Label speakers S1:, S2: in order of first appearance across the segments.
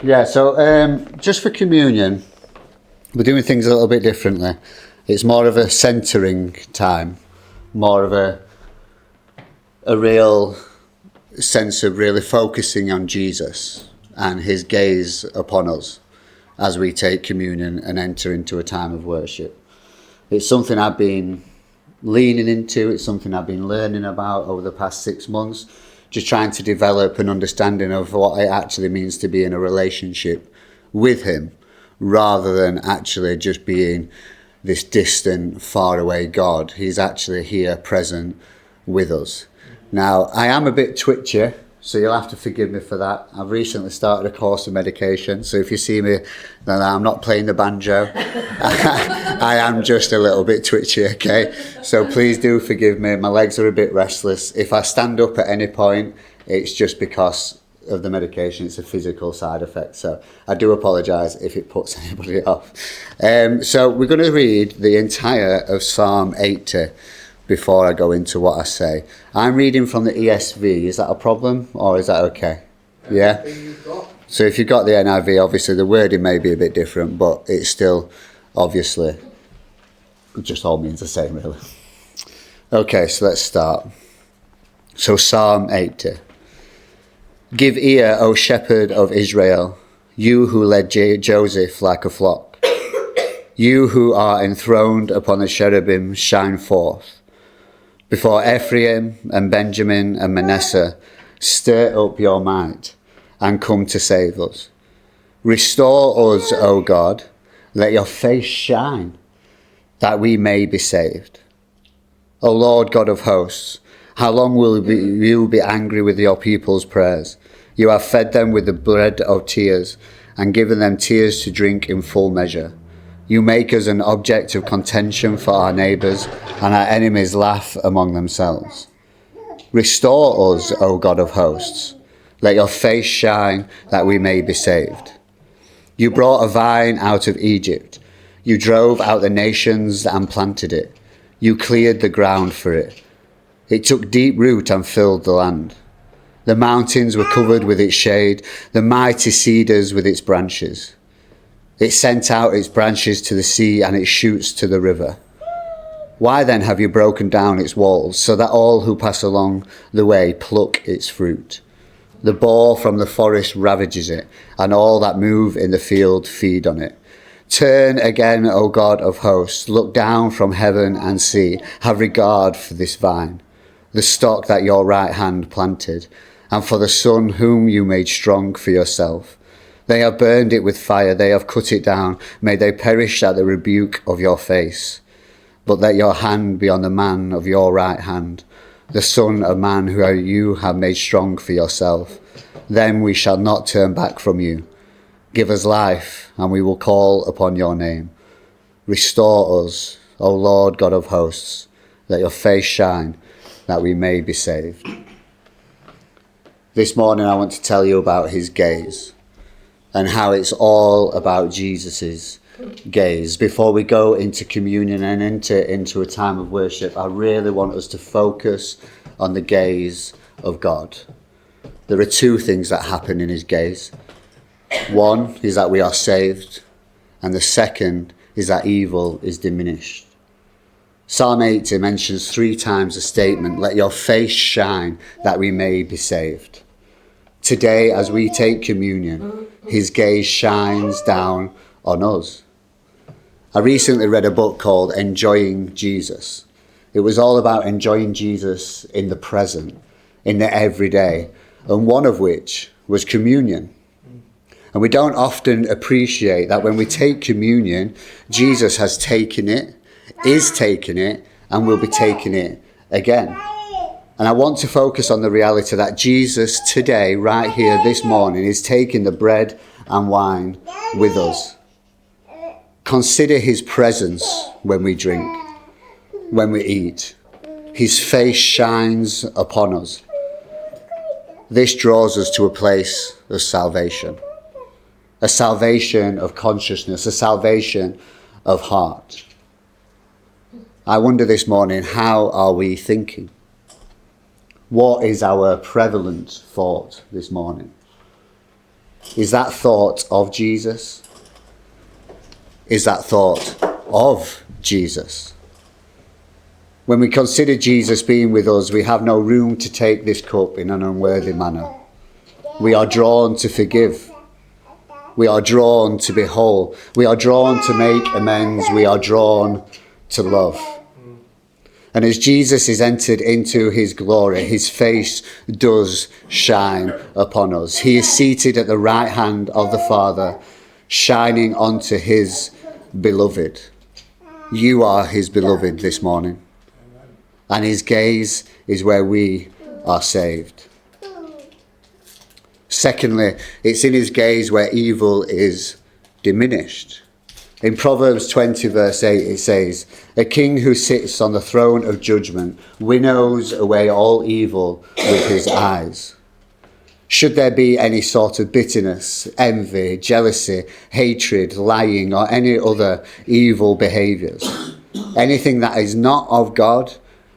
S1: Yeah, so just for communion, we're doing things a little bit differently. It's more of a centering time, more of a real sense of really focusing on Jesus and his gaze upon us as we take communion and enter into a time of worship. It's something I've been leaning into, it's something I've been learning about over the past 6 months, just trying to develop an understanding of what it actually means to be in a relationship with him, rather than actually just being this distant, far away God. He's actually here, present with us. Now, I am a bit twitchy, so you'll have to forgive me for that. I've recently started a course of medication, so if you see me, then I'm not playing the banjo. I am just a little bit twitchy, okay? So please do forgive me. My legs are a bit restless. If I stand up at any point, it's just because of the medication. It's a physical side effect, so I do apologise if it puts anybody off. So we're going to read the entire of Psalm 80 before I go into what I say. I'm reading from the ESV. Is that a problem, or is that okay? Yeah? So if you've got the NIV, obviously the wording may be a bit different, but it's still, obviously, it just all means the same, really. Okay, so let's start. So Psalm 80. Give ear, O shepherd of Israel, you who led Joseph like a flock. You who are enthroned upon the cherubim, shine forth. Before Ephraim and Benjamin and Manasseh, stir up your might and come to save us. Restore us, O God, let your face shine, that we may be saved. O Lord God of hosts, how long will you be angry with your people's prayers? You have fed them with the bread of tears and given them tears to drink in full measure. You make us an object of contention for our neighbours, and our enemies laugh among themselves. Restore us, O God of hosts. Let your face shine, that we may be saved. You brought a vine out of Egypt. You drove out the nations and planted it. You cleared the ground for it. It took deep root and filled the land. The mountains were covered with its shade, the mighty cedars with its branches. It sent out its branches to the sea and its shoots to the river. Why then have you broken down its walls, so that all who pass along the way pluck its fruit? The boar from the forest ravages it, and all that move in the field feed on it. Turn again, O God of hosts, look down from heaven and see, have regard for this vine, the stock that your right hand planted, and for the son whom you made strong for yourself. They have burned it with fire, they have cut it down. May they perish at the rebuke of your face. But let your hand be on the man of your right hand, the son of man who you have made strong for yourself. Then we shall not turn back from you. Give us life, and we will call upon your name. Restore us, O Lord God of hosts. Let your face shine, that we may be saved. This morning I want to tell you about his gaze, and how it's all about Jesus's gaze. Before we go into communion and enter into a time of worship, I really want us to focus on the gaze of God. There are two things that happen in his gaze. One is that we are saved, and the second is that evil is diminished. Psalm 80 mentions 3 times the statement, let your face shine that we may be saved. Today, as we take communion, his gaze shines down on us. I recently read a book called Enjoying Jesus. It was all about enjoying Jesus in the present, in the everyday, and one of which was communion. And we don't often appreciate that when we take communion, Jesus has taken it, is taking it, and will be taking it again. And I want to focus on the reality that Jesus today, right here this morning, is taking the bread and wine with us. Consider his presence when we drink, when we eat. His face shines upon us. This draws us to a place of salvation. A salvation of consciousness, a salvation of heart. I wonder this morning, how are we thinking? What is our prevalent thought this morning? Is that thought of Jesus? Is that thought of Jesus? When we consider Jesus being with us, we have no room to take this cup in an unworthy manner. We are drawn to forgive. We are drawn to be whole. We are drawn to make amends. We are drawn to love. And as Jesus is entered into his glory, his face does shine upon us. He is seated at the right hand of the Father, shining onto his beloved. You are his beloved this morning. And his gaze is where we are saved. Secondly, it's in his gaze where evil is diminished. In Proverbs 20 verse 8 it says, "A king who sits on the throne of judgment winnows away all evil with his eyes." Should there be any sort of bitterness, envy, jealousy, hatred, lying, or any other evil behaviours, anything that is not of God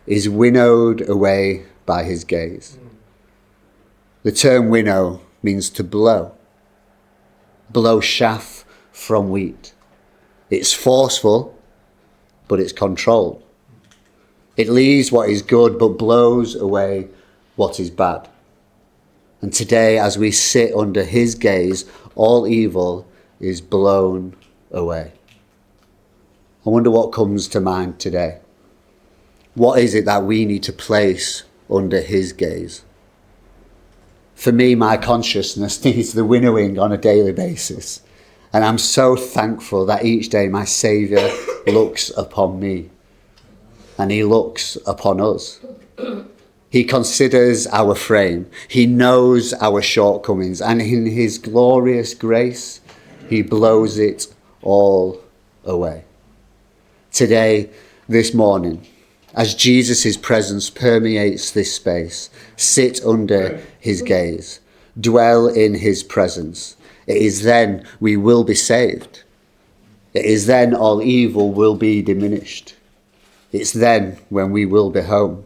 S1: is winnowed away by his gaze. The term winnow means to blow chaff from wheat. It's forceful, but it's controlled. It leaves what is good, but blows away what is bad. And today, as we sit under his gaze, all evil is blown away. I wonder what comes to mind today. What is it that we need to place under his gaze? For me, my consciousness needs the winnowing on a daily basis. And I'm so thankful that each day my Saviour looks upon me. And he looks upon us. He considers our frame. He knows our shortcomings. And in his glorious grace, he blows it all away. Today, this morning, as Jesus' presence permeates this space, sit under his gaze, dwell in his presence. It is then we will be saved. It is then all evil will be diminished. It's then when we will be home.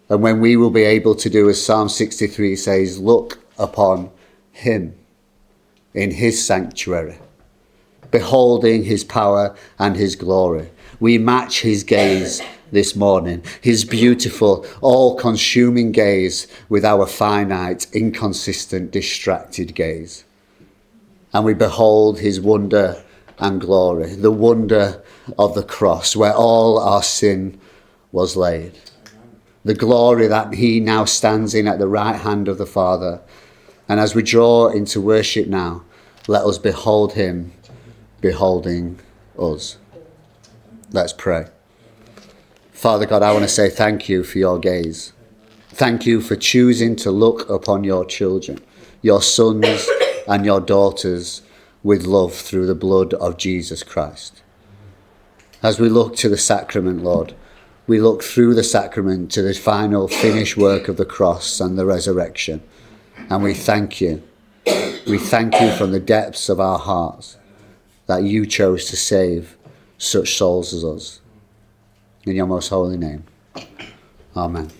S1: And when we will be able to do as Psalm 63 says, look upon him in his sanctuary, beholding his power and his glory. We match his gaze this morning, his beautiful, all-consuming gaze with our finite, inconsistent, distracted gaze. And we behold his wonder and glory, the wonder of the cross, where all our sin was laid. The glory that he now stands in at the right hand of the Father. And as we draw into worship now, let us behold him beholding us. Let's pray. Father God, I want to say thank you for your gaze. Thank you for choosing to look upon your children, your sons and your daughters, with love through the blood of Jesus Christ. As we look to the sacrament, Lord, we look through the sacrament to the final finished work of the cross and the resurrection. And we thank you. We thank you from the depths of our hearts that you chose to save such souls as us. In your most holy name. Amen.